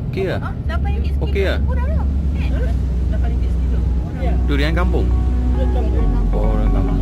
Okey lah. RM8 sekilo. Okey lah. Murah lah. RM8 sekilo. Ya. Durian kampung. Oh, orang kampung.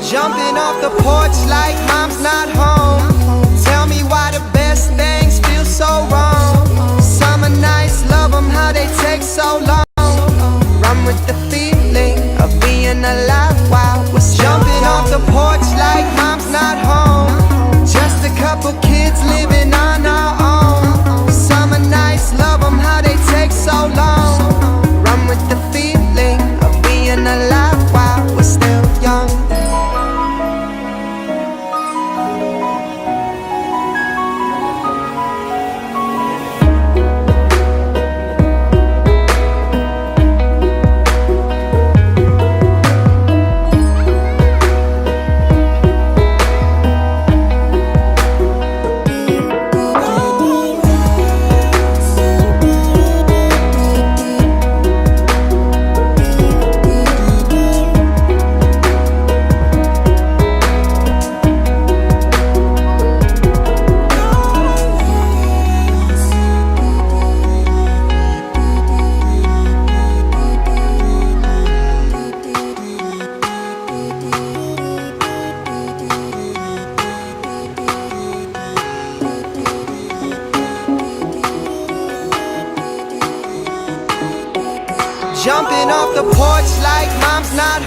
Jumping off the porch like mom's not home. Tell me why the best things feel so wrong. Summer nights, love them how they take so long. Run with the feeling of being alive while we're jumping off the porch like mom's not home. Just a couple kids living on our own. Summer nights, love them how they take so long. Run with the feeling of being alive while we're still young. Jumping off the porch like mom's not